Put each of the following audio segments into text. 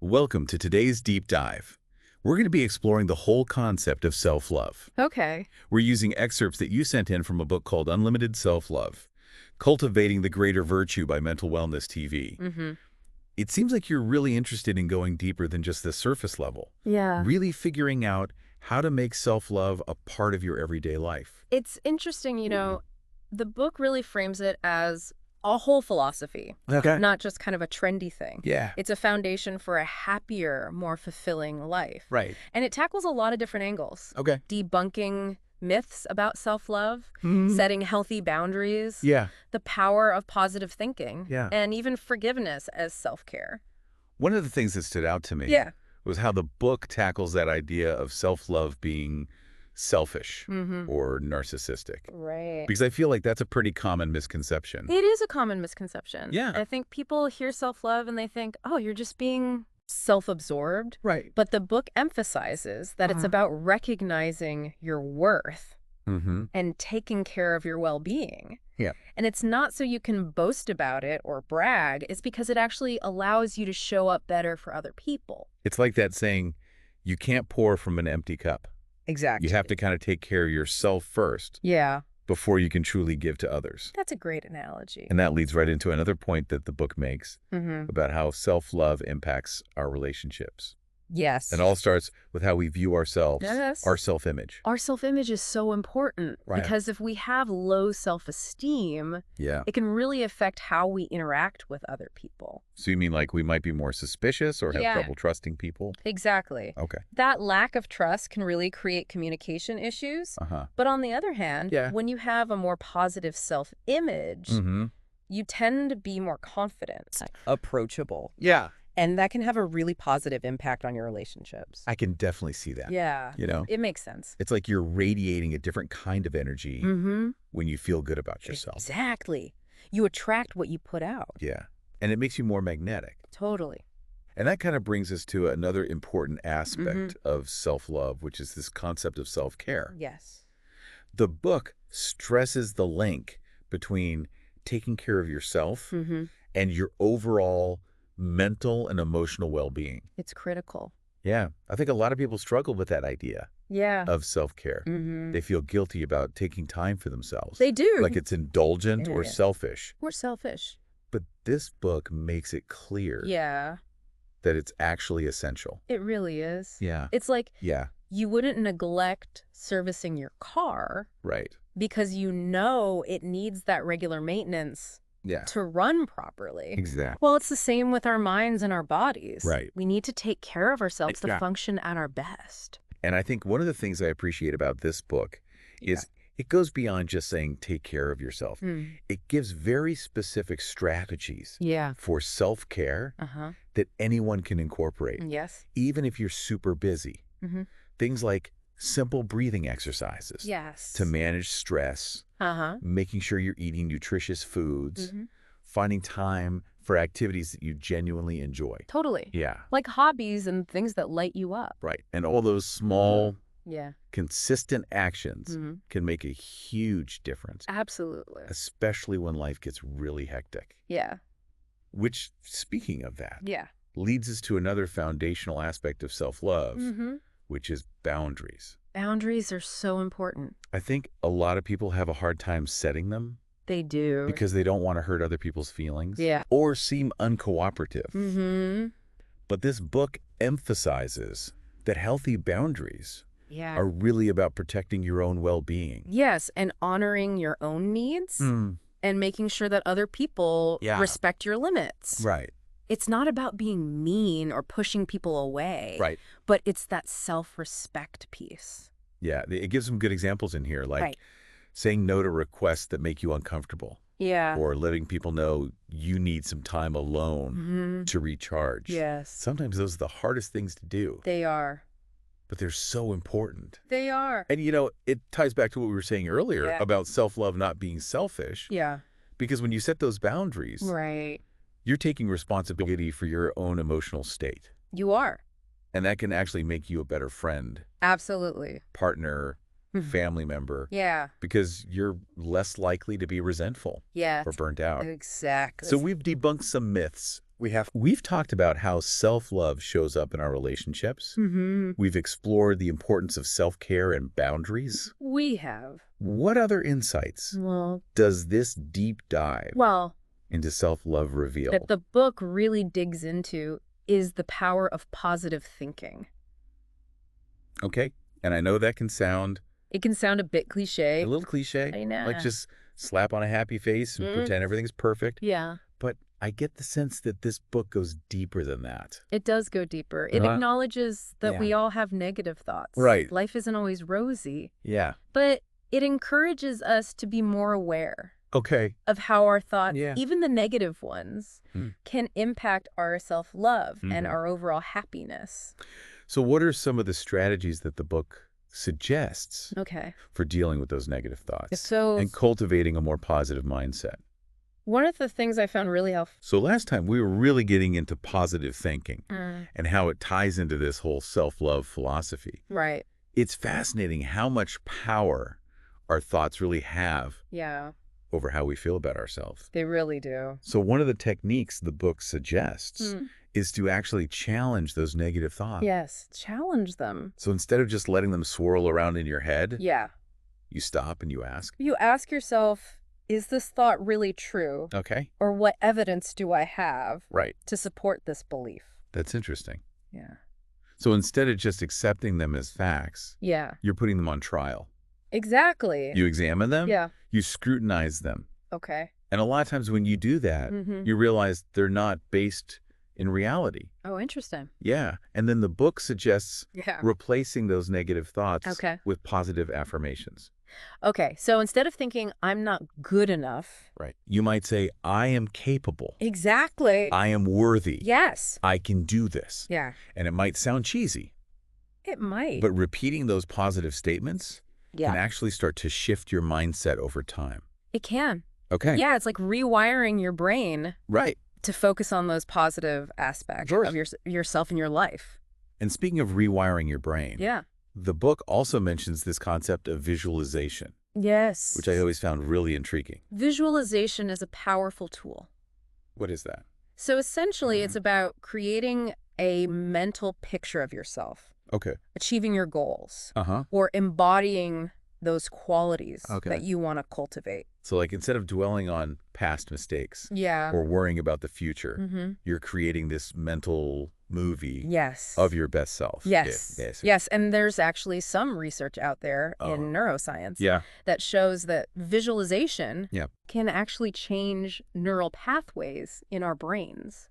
Welcome to today's deep dive. We're going to be exploring the whole concept of self-love. Okay. We're using excerpts that you sent in from a book called Unlimited Self-Love, Cultivating the Greater Virtue by Mental Wellness TV. It seems like you're really interested in going deeper than just the surface level. Yeah. Really figuring out how to make self-love a part of your everyday life. It's interesting, the book really frames it as a whole philosophy, Okay. not just kind of a trendy thing. Yeah. It's a foundation for a happier, more fulfilling life. Right. And it tackles a lot of different angles. Okay. Debunking myths about self-love, Mhm. setting healthy boundaries, Yeah. the power of positive thinking, Yeah. and even forgiveness as self-care. One of the things that stood out to me Yeah. was how the book tackles that idea of self-love being selfish or narcissistic. Right. Because I feel like that's a pretty common misconception. It is a common misconception. Yeah. I think people hear self-love and they think, oh, you're just being self-absorbed. Right. But the book emphasizes that it's about recognizing your worth and taking care of your well-being. Yeah. And it's not so you can boast about it or brag. It's because it actually allows you to show up better for other people. It's like that saying, you can't pour from an empty cup. Exactly. You have to kind of take care of yourself first Yeah. before you can truly give to others. That's a great analogy. And that leads right into another point that the book makes about how self-love impacts our relationships. Yes. It all starts with how we view ourselves, Yes. our self-image. Our self-image is so important Right. because if we have low self-esteem, Yeah. it can really affect how we interact with other people. So you mean like we might be more suspicious or have Yeah. trouble trusting people? Exactly. Okay. That lack of trust can really create communication issues. Uh-huh. But on the other hand, Yeah. when you have a more positive self-image, you tend to be more confident, approachable. Yeah. And that can have a really positive impact on your relationships. I can definitely see that. Yeah. You know? It makes sense. It's like you're radiating a different kind of energy when you feel good about yourself. Exactly. You attract what you put out. Yeah. And it makes you more magnetic. Totally. And that kind of brings us to another important aspect of self-love, which is this concept of self-care. Yes. The book stresses the link between taking care of yourself and your overall mental and emotional well-being. It's critical. Yeah. I think a lot of people struggle with that idea Yeah. of self-care. They feel guilty about taking time for themselves. They do. Like it's indulgent or Yeah. selfish. We're selfish. But this book makes it clear Yeah. that it's actually essential. It really is. Yeah. It's like Yeah. you wouldn't neglect servicing your car Right. because you know it needs that regular maintenance Yeah. to run properly. Exactly. Well, it's the same with our minds and our bodies. Right. We need to take care of ourselves to Yeah. function at our best. And I think one of the things I appreciate about this book is it goes beyond just saying take care of yourself. It gives very specific strategies Yeah. for self-care that anyone can incorporate, Yes. even if you're super busy. Things like simple breathing exercises Yes. to manage stress, making sure you're eating nutritious foods, finding time for activities that you genuinely enjoy. Totally. Yeah. Like hobbies and things that light you up. Right. And all those small, Yeah. consistent actions can make a huge difference, Absolutely. especially when life gets really hectic. Yeah. Which, speaking of that, Yeah. leads us to another foundational aspect of self-love, which is boundaries. Boundaries are so important. I think a lot of people have a hard time setting them They do. because they don't want to hurt other people's feelings Yeah. or seem uncooperative. But this book emphasizes that healthy boundaries Yeah. are really about protecting your own well-being. Yes, and honoring your own needs and making sure that other people Yeah. respect your limits. Right. It's not about being mean or pushing people away. Right. But it's that self-respect piece. Yeah. It gives some good examples in here, like Right. saying no to requests that make you uncomfortable Yeah. or letting people know you need some time alone to recharge. Yes. Sometimes those are the hardest things to do, They are. but they're so important. They are. And, it ties back to what we were saying earlier Yeah. about self-love not being selfish, Yeah. because when you set those boundaries, Right. you're taking responsibility for your own emotional state. You are. And that can actually make you a better friend, Absolutely. partner, family member, Yeah. because you're less likely to be resentful Yeah. or burnt out. Exactly. So we've debunked some myths We've talked about how self-love shows up in our relationships. Mm-hmm. We've explored the importance of self-care and boundaries. We have. What other insights Well, does this deep dive well, into self-love reveal? that the book really digs into is the power of positive thinking. Okay, and I know that can sound It can sound a bit a cliche. little cliche, I know. like just slap on a happy face and pretend everything's perfect. Yeah, But I get the sense that this book goes deeper than that. it does go deeper. It acknowledges that we all have negative thoughts. Right. Life isn't always rosy, Yeah. but it encourages us to be more aware Okay. of how our thoughts, Yeah. even the negative ones, can impact our self-love and Mhm. our overall happiness. So what are some of the strategies that the book suggests Okay. for dealing with those negative thoughts So and cultivating a more positive mindset? one of the things I found really helpful. So last time we were really getting into positive thinking and how it ties into this whole self-love philosophy. Right. It's fascinating how much power our thoughts really have Yeah, over how we feel about ourselves. they really do. So one of the techniques the book suggests is to actually challenge those negative thoughts. Yes, challenge them. So instead of just letting them swirl around in your head, Yeah. you stop and you ask, You ask yourself, is this thought really true? okay, Or what evidence do I have right, to support this belief? that's interesting. Yeah. So instead of just accepting them as facts, Yeah, you're putting them on trial. exactly. You examine them, Yeah. you scrutinize them. Okay. And a lot of times when you do that, you realize they're not based in reality. Oh, interesting. Yeah. And then the book suggests Yeah. replacing those negative thoughts Okay. with positive affirmations. Okay, so instead of thinking, I'm not good enough. Right. You might say, I am capable. Exactly. I am worthy. Yes. I can do this. Yeah. And it might sound cheesy, It might. but repeating those positive statements Yeah. can actually start to shift your mindset over time. It can. Okay. Yeah, it's like rewiring your brain Right. to focus on those positive aspects Sure. of yourself and your life. And speaking of rewiring your brain, Yeah. the book also mentions this concept of visualization, Yes. which I always found really intriguing. Visualization is a powerful tool. What is that? So essentially, it's about creating a mental picture of yourself, Okay. achieving your goals, Uh-huh. or embodying those qualities Okay. that you want to cultivate. So like instead of dwelling on past mistakes Yeah. or worrying about the future, Mm-hmm. you're creating this mental movie Yes. of your best self. Yes. Yeah. Yes. Yes. And there's actually some research out there in neuroscience Yeah. that shows that visualization Yeah. can actually change neural pathways in our brains.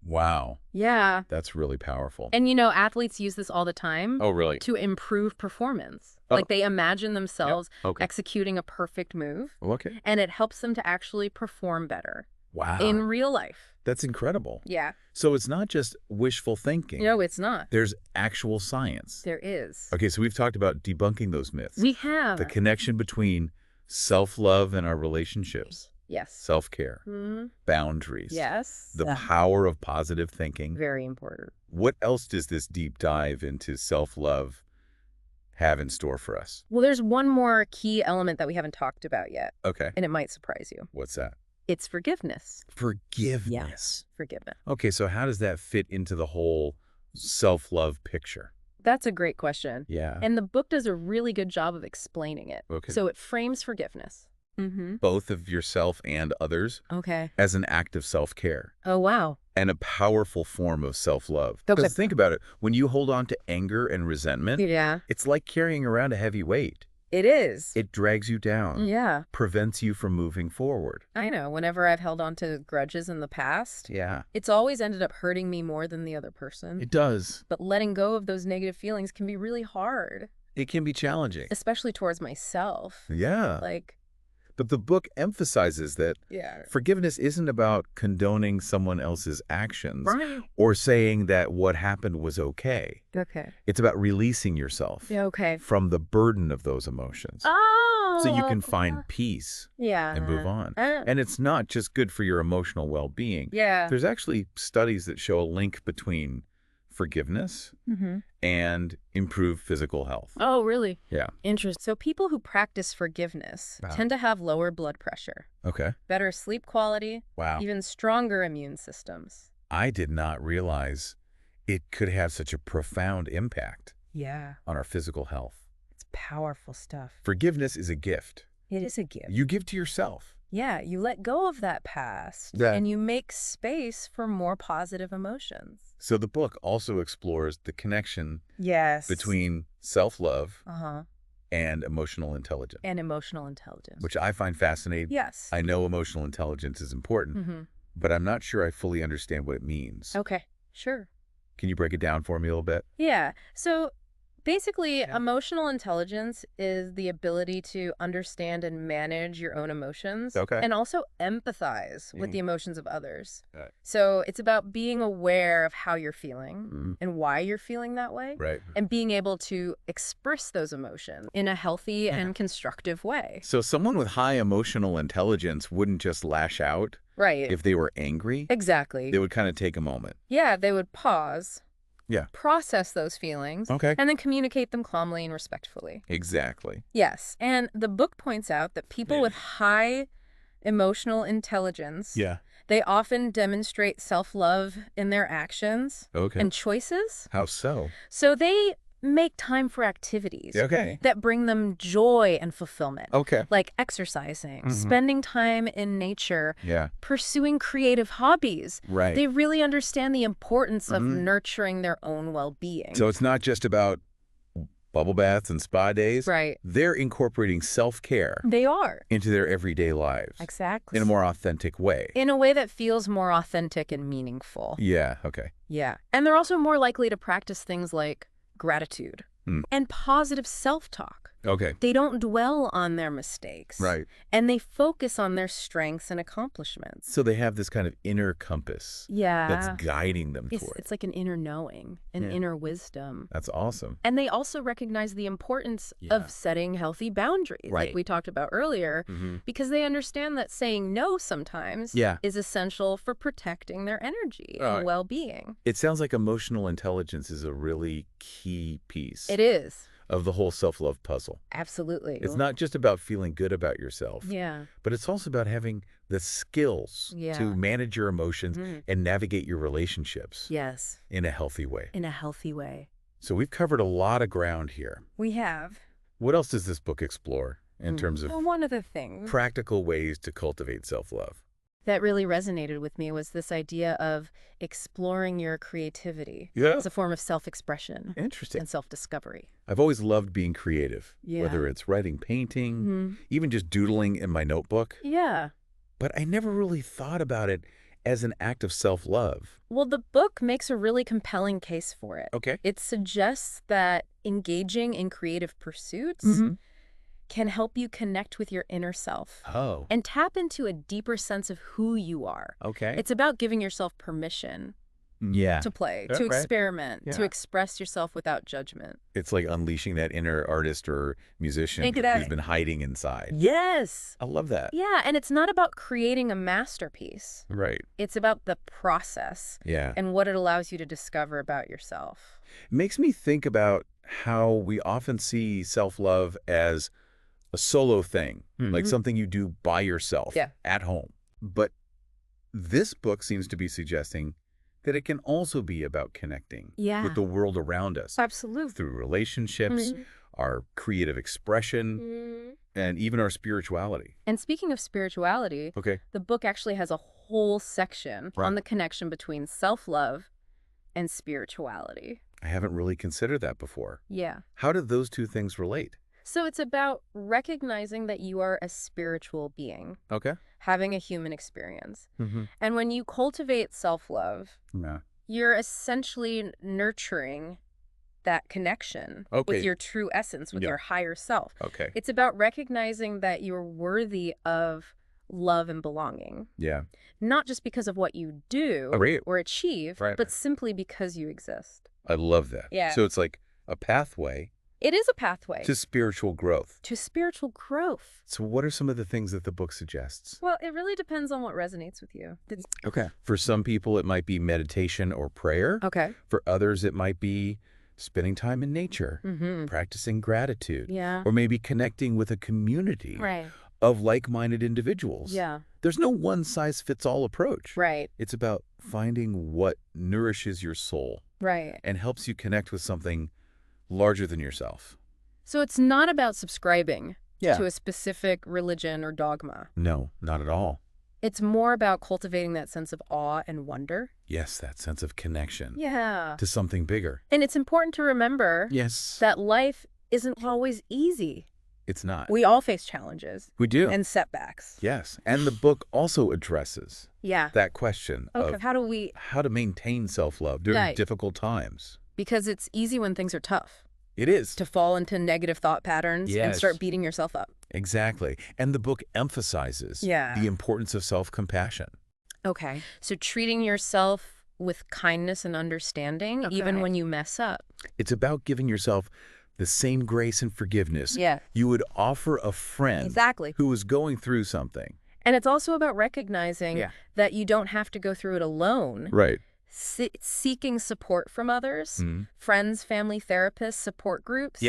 Wow. Yeah. That's really powerful. And, you know, athletes use this all the time Oh, really? to improve performance. Oh. Like they imagine themselves Okay. executing a perfect move, Okay. and it helps them to actually perform better Wow. in real life. That's incredible. Yeah. So it's not just wishful thinking. No, it's not. There's actual science. There is. Okay, so we've talked about debunking those myths. We have. The connection between self-love and our relationships, Yes. self-care, Mhm. boundaries, Yes. the power of positive thinking. Very important. What else does this deep dive into self-love have in store for us? Well, there's one more key element that we haven't talked about yet, Okay. and it might surprise you. What's that? It's forgiveness. Forgiveness. Forgiveness. Okay, so how does that fit into the whole self-love picture? That's a great question. Yeah. And the book does a really good job of explaining it. Okay. So it frames forgiveness. Mm-hmm. Both of yourself and others Okay. as an act of self-care Oh, wow. and a powerful form of self-love. Okay. Because think about it. When you hold on to anger and resentment, Yeah. it's like carrying around a heavy weight. It is. It drags you down, Yeah. prevents you from moving forward. I know. Whenever I've held on to grudges in the past, Yeah. it's always ended up hurting me more than the other person. It does. But letting go of those negative feelings can be really hard, It can be challenging. especially towards myself. Yeah. Like, But the book emphasizes that yeah. forgiveness isn't about condoning someone else's actions Right. or saying that what happened was okay. Okay. It's about releasing yourself Yeah, okay. from the burden of those emotions Oh. so you can find peace Yeah. and move on. And it's not just good for your emotional well-being. Yeah. There's actually studies that show a link between forgiveness Mm-hmm. and improved physical health. Oh, really? Yeah. Interesting. So people who practice forgiveness tend to have lower blood pressure, Okay. better sleep quality, Wow. even stronger immune systems. I did not realize it could have such a profound impact Yeah. on our physical health. It's powerful stuff. Forgiveness is a gift. It is a gift. You give to yourself. Yeah, you let go of that past Yeah. and you make space for more positive emotions. So the book also explores the connection Yes. between self-love Uh-huh. and emotional intelligence, And emotional intelligence. which I find fascinating. Yes. I know emotional intelligence is important, Mm-hmm. but I'm not sure I fully understand what it means. Okay, sure. Can you break it down for me a little bit? Yeah. So basically, emotional intelligence is the ability to understand and manage your own emotions. Okay. And also empathize with the emotions of others. Right. So it's about being aware of how you're feeling and why you're feeling that way. Right. And being able to express those emotions in a healthy and constructive way. So someone with high emotional intelligence wouldn't just lash out Right. if they were angry. Exactly. They would kind of take a moment. Yeah, they would pause. Yeah. Process those feelings. Okay. And then communicate them calmly and respectfully. Exactly. Yes. And the book points out that people with high emotional intelligence, they often demonstrate self-love in their actions Okay. and choices. How so? So they make time for activities Okay. that bring them joy and fulfillment. Okay. Like exercising, spending time in nature, Yeah. pursuing creative hobbies. Right. They really understand the importance of nurturing their own well-being. So it's not just about bubble baths and spa days. Right. They're incorporating self-care They are. into their everyday lives. Exactly. In a more authentic way. In a way that feels more authentic and meaningful. Yeah. Okay. Yeah. And they're also more likely to practice things like gratitude and positive self-talk. Okay. They don't dwell on their mistakes. Right. And they focus on their strengths and accomplishments. So they have this kind of inner compass Yeah. that's guiding them toward. It's like an inner knowing, an inner wisdom. That's awesome. And they also recognize the importance of setting healthy boundaries, like we talked about earlier, because they understand that saying no sometimes is essential for protecting their energy and well-being. It sounds like emotional intelligence is a really key piece. It is. Of the whole self-love puzzle. Absolutely. It's not just about feeling good about yourself. Yeah. But it's also about having the skills to manage your emotions and navigate your relationships. Yes. In a healthy way. In a healthy way. So we've covered a lot of ground here. We have. What else does this book explore in terms of Well, one of the things practical ways to cultivate self-love? that really resonated with me was this idea of exploring your creativity as a form of self-expression and self-discovery. I've always loved being creative, Yeah. whether it's writing, painting, even just doodling in my notebook. Yeah. But I never really thought about it as an act of self-love. Well, the book makes a really compelling case for it. Okay. It suggests that engaging in creative pursuits can help you connect with your inner self and tap into a deeper sense of who you are. Okay. It's about giving yourself permission to play, to experiment, to express yourself without judgment. It's like unleashing that inner artist or musician who's been hiding inside. Yes. I love that. Yeah, and it's not about creating a masterpiece. Right. It's about the process and what it allows you to discover about yourself. It makes me think about how we often see self-love as a solo thing, like something you do by yourself at home. But this book seems to be suggesting that it can also be about connecting with the world around us. Absolutely. Through relationships, our creative expression, and even our spirituality. And speaking of spirituality, the book actually has a whole section on the connection between self-love and spirituality. I haven't really considered that before. Yeah. How do those two things relate? So it's about recognizing that you are a spiritual being, having a human experience. And when you cultivate self-love, you're essentially nurturing that connection with your true essence, with your higher self. It's about recognizing that you're worthy of love and belonging. Not just because of what you do or achieve, but simply because you exist. I love that. So it's like a pathway. It is a pathway. To spiritual growth. To spiritual growth. So what are some of the things that the book suggests? Well, it really depends on what resonates with you. For some people, it might be meditation or prayer. For others, it might be spending time in nature, practicing gratitude, or maybe connecting with a community of like-minded individuals. There's no one-size-fits-all approach. Right. It's about finding what nourishes your soul. Right. And helps you connect with something larger than yourself. So it's not about subscribing Yeah. to a specific religion or dogma. No, not at all. It's more about cultivating that sense of awe and wonder. Yes, that sense of connection. Yeah. To something bigger. And it's important to remember that life isn't always easy. It's not. We all face challenges. We do. And setbacks. Yes. And the book also addresses that question of how to maintain self-love during difficult times. Because it's easy when things are tough. It is. To fall into negative thought patterns and start beating yourself up. Exactly. And the book emphasizes the importance of self-compassion. Okay. So treating yourself with kindness and understanding, even when you mess up. It's about giving yourself the same grace and forgiveness you would offer a friend who was going through something. And it's also about recognizing that you don't have to go through it alone. Right. Seeking support from others, friends, family, therapists, support groups,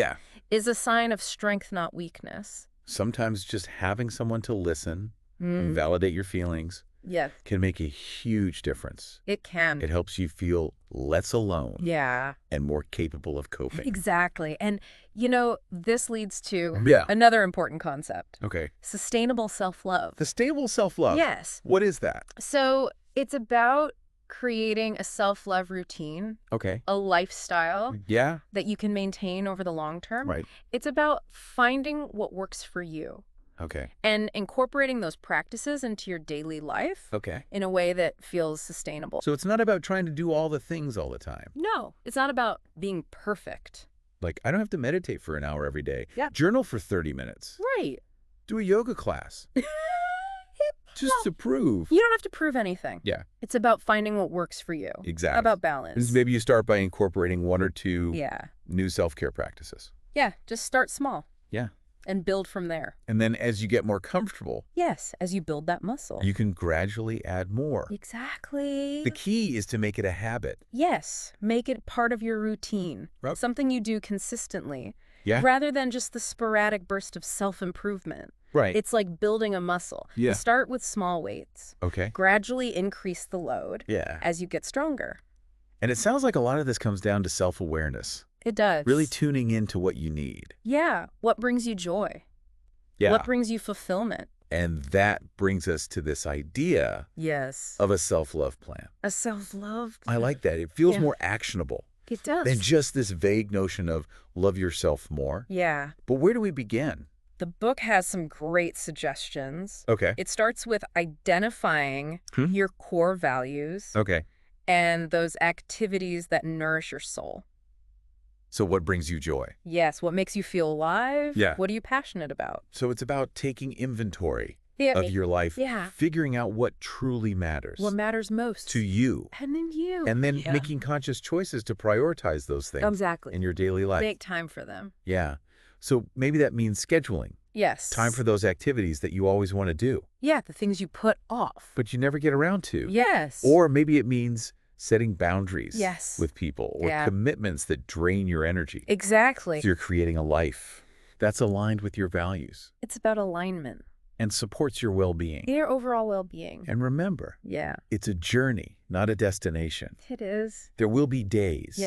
is a sign of strength, not weakness. Sometimes just having someone to listen and validate your feelings can make a huge difference. It can. It helps you feel less alone and more capable of coping. Exactly. And, this leads to another important concept. Okay. Sustainable self-love. Sustainable self-love? Yes. What is that? So it's about creating a self-love routine, a lifestyle that you can maintain over the long term. Right. It's about finding what works for you. Okay. And incorporating those practices into your daily life in a way that feels sustainable. So it's not about trying to do all the things all the time. No, it's not about being perfect. Like, I don't have to meditate for an hour every day. Yeah. Journal for 30 minutes. Right. Do a yoga class. Just to prove. You don't have to prove anything. Yeah. It's about finding what works for you. Exactly. About balance. Maybe you start by incorporating one or two new self-care practices. Yeah, just start small. Yeah. And build from there. And then as you get more comfortable. Yes, as you build that muscle. You can gradually add more. Exactly. The key is to make it a habit. Yes, make it part of your routine. Right. Something you do consistently. Yeah. Rather than just the sporadic burst of self-improvement. Right. It's like building a muscle. Yeah. You start with small weights. Okay. Gradually increase the load. As you get stronger. And it sounds like a lot of this comes down to self-awareness. It does. Really tuning into what you need. Yeah. What brings you joy? Yeah. What brings you fulfillment? And that brings us to this idea of a self-love plan. A self-love plan. I like that. It feels more actionable. It does. Than just this vague notion of love yourself more. Yeah. But where do we begin? The book has some great suggestions. Okay. It starts with identifying your core values. Okay. And those activities that nourish your soul. So what brings you joy? Yes. What makes you feel alive? Yeah. What are you passionate about? So it's about taking inventory of your life, figuring out what truly matters. What matters most. To you. And then you. And then making conscious choices to prioritize those things. Exactly. In your daily life. Make time for them. Yeah. So maybe that means scheduling. Yes. Time for those activities that you always want to do. Yeah, the things you put off. But you never get around to. Yes. Or maybe it means setting boundaries with people or commitments that drain your energy. Exactly. So you're creating a life that's aligned with your values. It's about alignment. And supports your well-being. Your overall well-being. And remember, it's a journey, not a destination. It is. There will be days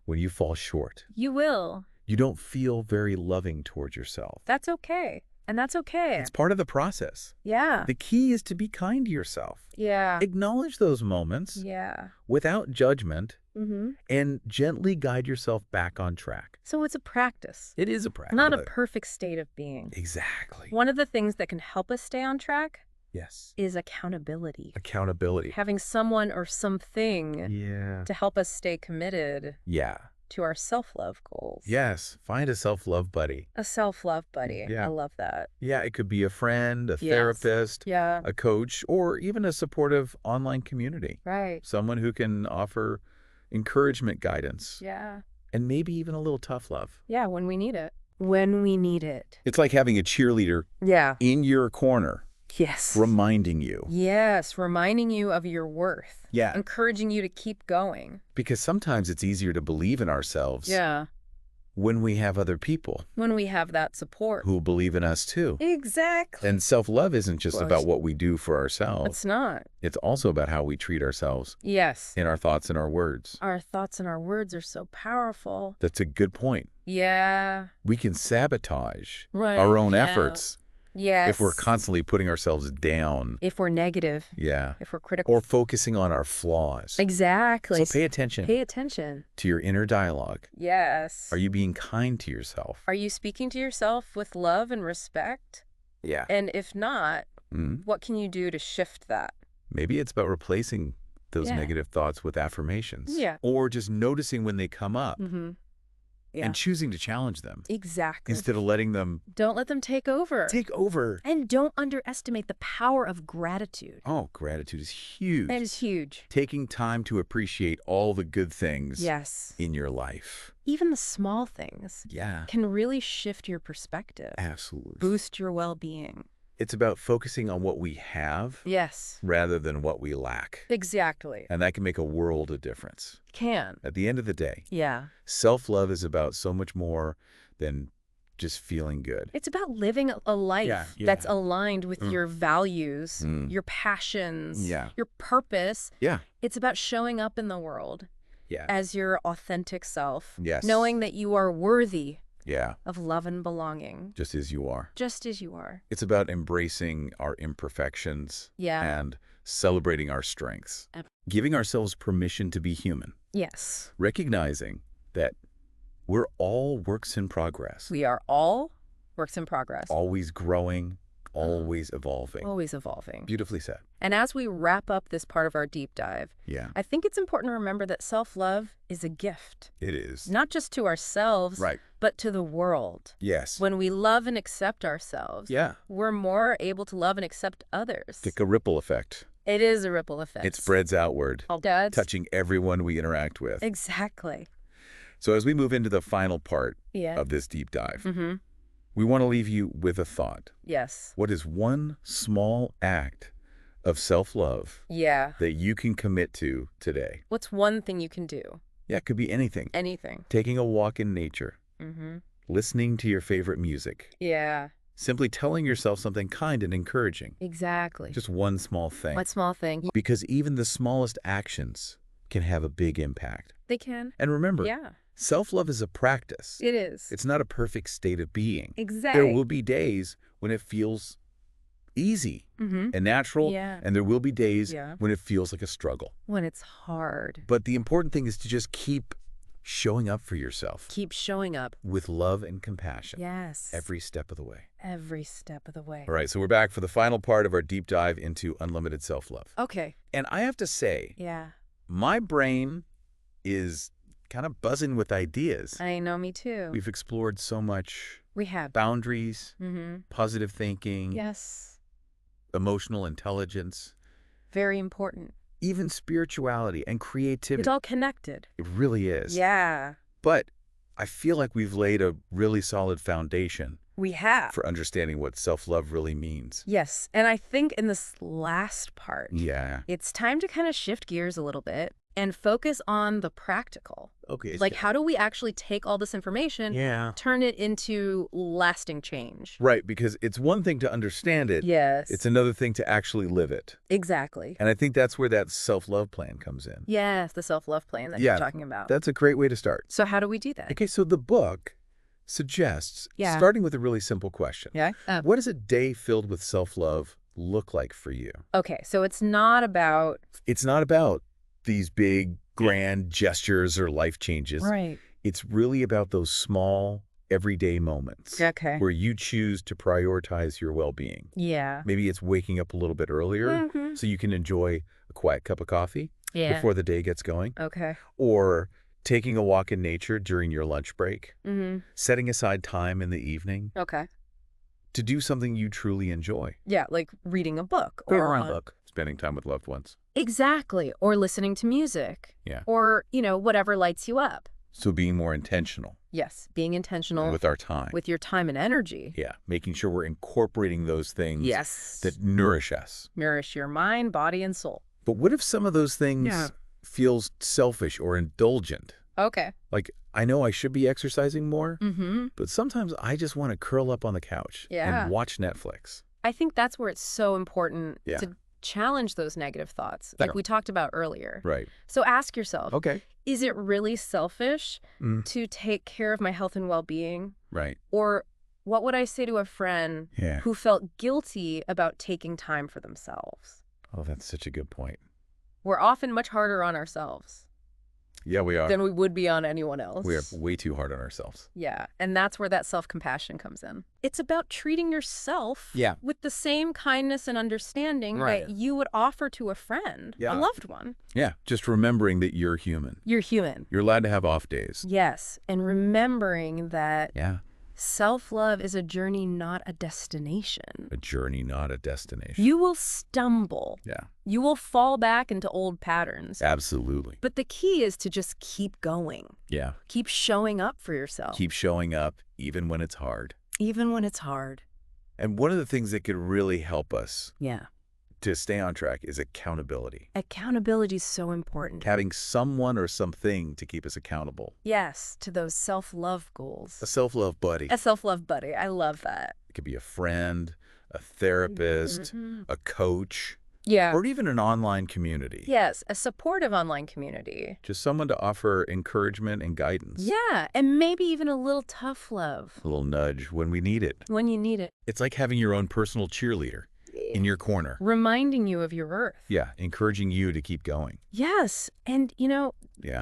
when you fall short. You will. You don't feel very loving towards yourself. That's okay. And that's okay. It's part of the process. Yeah. The key is to be kind to yourself. Yeah. Acknowledge those moments. Yeah. Without judgment. And gently guide yourself back on track. So it's a practice. It is a practice. Not a perfect state of being. Exactly. One of the things that can help us stay on track is accountability. Accountability. Having someone or something to help us stay committed. To our self-love goals. Yes. Find a self-love buddy. A self-love buddy. Yeah. I love that. Yeah. It could be a friend, a therapist, a coach, or even a supportive online community. Right. Someone who can offer encouragement, guidance. Yeah. And maybe even a little tough love. Yeah. When we need it. When we need it. It's like having a cheerleader in your corner. Yes. Reminding you. Yes. Reminding you of your worth. Yeah. Encouraging you to keep going. Because sometimes it's easier to believe in ourselves. Yeah. when we have other people when we have that support who believe in us too. Exactly. And self-love isn't just about what we do for ourselves. It's not. It's also about how we treat ourselves. Yes. In our thoughts and our words. Our thoughts and our words are so powerful. That's a good point. Yeah. We can sabotage our own efforts. Yes. If we're constantly putting ourselves down. If we're negative. Yeah. If we're critical. Or focusing on our flaws. Exactly. So pay attention. Pay attention. To your inner dialogue. Yes. Are you being kind to yourself? Are you speaking to yourself with love and respect? Yeah. And if not, what can you do to shift that? Maybe it's about replacing those negative thoughts with affirmations. Yeah. Or just noticing when they come up. Yeah. And choosing to challenge them. Exactly. Instead of letting them... Don't let them take over. Take over. And don't underestimate the power of gratitude. Oh, gratitude is huge. That is huge. Taking time to appreciate all the good things in your life. Even the small things can really shift your perspective. Absolutely. Boost your well-being. It's about focusing on what we have rather than what we lack. Exactly. And that can make a world of difference. Can. At the end of the day, Yeah. self-love is about so much more than just feeling good. It's about living a life that's aligned with your values, your passions, your purpose. Yeah. It's about showing up in the world as your authentic self. Yes. Knowing that you are worthy of love and belonging. Just as you are. Just as you are. It's about embracing our imperfections and celebrating our strengths. Giving ourselves permission to be human. Yes. Recognizing that we're all works in progress. We are all works in progress. Always growing, always evolving. Always evolving. Beautifully said. And as we wrap up this part of our deep dive, I think it's important to remember that self-love is a gift. It is. Not just to ourselves, but to the world. Yes. When we love and accept ourselves, we're more able to love and accept others. It's like a ripple effect. It is a ripple effect. It spreads outward, It does. touching everyone we interact with. Exactly. So as we move into the final part of this deep dive, we want to leave you with a thought. Yes. What is one small act of self-love that you can commit to today? What's one thing you can do? Yeah, it could be anything. Anything. Taking a walk in nature. Listening to your favorite music. Yeah. Simply telling yourself something kind and encouraging. Exactly. Just one small thing. One small thing. Because even the smallest actions can have a big impact. They can. And remember, self-love is a practice. It is. It's not a perfect state of being. Exactly. There will be days when it feels easy and natural, and there will be days when it feels like a struggle. When it's hard. But the important thing is to just keep showing up for yourself. Keep showing up. With love and compassion. Yes. Every step of the way. Every step of the way. All right, so we're back for the final part of our deep dive into unlimited self-love. Okay. And I have to say, my brain is kind of buzzing with ideas. I know, me too. We've explored so much. We have. Boundaries, positive thinking. Yes. Emotional intelligence. Very important. Even spirituality and creativity. It's all connected. It really is. Yeah. But I feel like we've laid a really solid foundation. We have. For understanding what self-love really means. Yes. And I think in this last part, it's time to kind of shift gears a little bit and focus on the practical. Okay. Like, how do we actually take all this information, turn it into lasting change? Right, because it's one thing to understand it. Yes. It's another thing to actually live it. Exactly. And I think that's where that self-love plan comes in. Yes, the self-love plan that you're talking about. That's a great way to start. So how do we do that? Okay, so the book suggests starting with a really simple question. What does a day filled with self-love look like for you? Okay, so it's not about... It's not about these big, grand gestures or life changes. Right. It's really about those small, everyday moments where you choose to prioritize your well-being. Yeah. Maybe it's waking up a little bit earlier so you can enjoy a quiet cup of coffee before the day gets going. Okay. Or taking a walk in nature during your lunch break. Setting aside time in the evening. Okay. To do something you truly enjoy. Yeah, like reading a book. Or a book. Spending time with loved ones. Exactly. Or listening to music. Yeah. Or, you know, whatever lights you up. So being more intentional. Yes, being intentional. With our time. With your time and energy. Yeah, making sure we're incorporating those things that nourish us. Nourish your mind, body, and soul. But what if some of those things feels selfish or indulgent? Okay. Like, I know I should be exercising more, Mm-hmm. but sometimes I just want to curl up on the couch and watch Netflix. I think that's where it's so important Yeah. to challenge those negative thoughts, like we talked about earlier. Right. So ask yourself, Okay. is it really selfish to take care of my health and well-being? Right. Or what would I say to a friend who felt guilty about taking time for themselves? Oh, that's such a good point. We're often much harder on ourselves. Yeah, we are. Than we would be on anyone else. We are way too hard on ourselves. Yeah, and that's where that self-compassion comes in. It's about treating yourself with the same kindness and understanding that you would offer to a friend, a loved one. Yeah, just remembering that you're human. You're human. You're allowed to have off days. Yes, and remembering that Yeah. self-love is a journey, not a destination. A journey, not a destination. You will stumble. Yeah. You will fall back into old patterns. Absolutely. But the key is to just keep going. Yeah. Keep showing up for yourself. Keep showing up even when it's hard. Even when it's hard. And one of the things that could really help us Yeah. to stay on track is accountability. Accountability is so important. Having someone or something to keep us accountable. Yes, to those self-love goals. A self-love buddy. A self-love buddy. I love that. It could be a friend, a therapist, a coach, Yeah. or even an online community. Yes, a supportive online community. Just someone to offer encouragement and guidance. Yeah, and maybe even a little tough love. A little nudge when we need it. When you need it. It's like having your own personal cheerleader in your corner. Reminding you of your worth. Yeah, encouraging you to keep going. Yes, and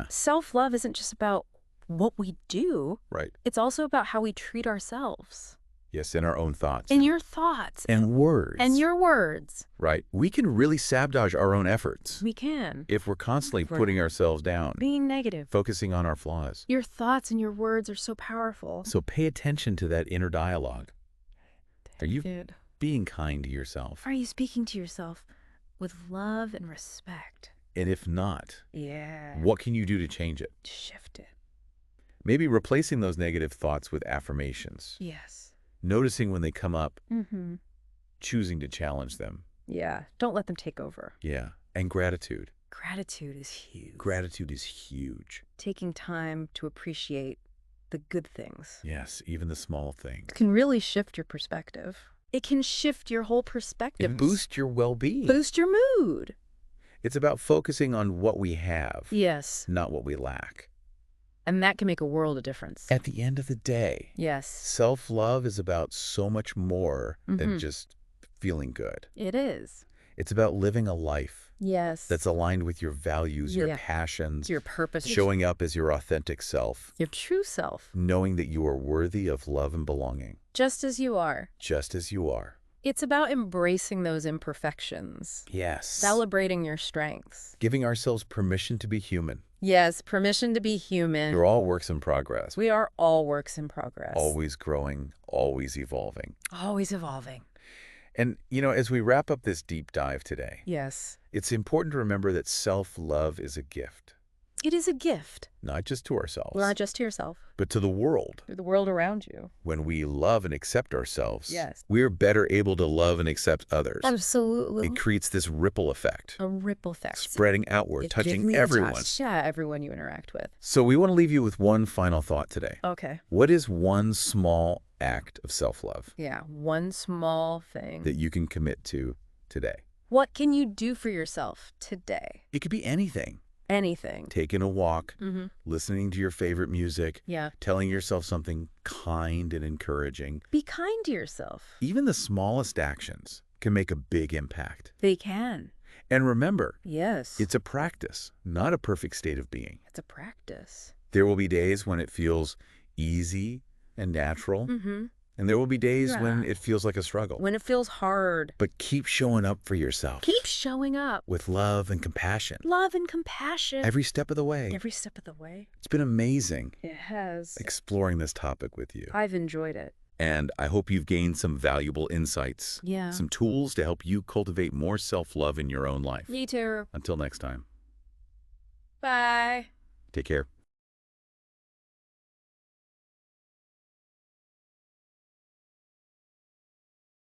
self-love isn't just about what we do. Right. It's also about how we treat ourselves. Yes, in our own thoughts. In your thoughts. And words. And your words. Right. We can really sabotage our own efforts. We can. If we're constantly putting ourselves down. Being negative. Focusing on our flaws. Your thoughts and your words are so powerful. So pay attention to that inner dialogue. Are you being kind to yourself? Are you speaking to yourself with love and respect? And if not, what can you do to change it? Shift it. Maybe replacing those negative thoughts with affirmations. Yes. Noticing when they come up, choosing to challenge them. Yeah, don't let them take over. Yeah, and gratitude. Gratitude is huge. Gratitude is huge. Taking time to appreciate the good things. Yes, even the small things. Can really shift your perspective. It can shift your whole perspective. And boost your well-being. Boost your mood. It's about focusing on what we have. Yes. Not what we lack. And that can make a world of difference. At the end of the day, yes, self-love is about so much more than just feeling good. It is. It's about living a life that's aligned with your values, your passions, your purpose, showing up as your authentic self, your true self, knowing that you are worthy of love and belonging. Just as you are. Just as you are. It's about embracing those imperfections. Yes. Celebrating your strengths. Giving ourselves permission to be human. Yes, permission to be human. We're all works in progress. We are all works in progress. Always growing, always evolving. Always evolving. And, as we wrap up this deep dive today, it's important to remember that self-love is a gift. It is a gift. Not just to ourselves. Well, not just to yourself. But to the world. To the world around you. When we love and accept ourselves, we're better able to love and accept others. Absolutely. It creates this ripple effect. A ripple effect. Spreading outward, touching everyone. Everyone you interact with. So we want to leave you with one final thought today. Okay. What is one small act of self-love? Yeah, one small thing. That you can commit to today? What can you do for yourself today? It could be anything. Anything. Taking a walk, listening to your favorite music, telling yourself something kind and encouraging. Be kind to yourself. Even the smallest actions can make a big impact. They can. And remember, it's a practice, not a perfect state of being. It's a practice. There will be days when it feels easy and natural, and there will be days when it feels like a struggle. When it feels hard. But keep showing up for yourself. Keep showing up. With love and compassion. Love and compassion. Every step of the way. Every step of the way. It's been amazing. It has. Exploring this topic with you. I've enjoyed it. And I hope you've gained some valuable insights. Yeah. Some tools to help you cultivate more self-love in your own life. Me too. Until next time. Bye. Take care.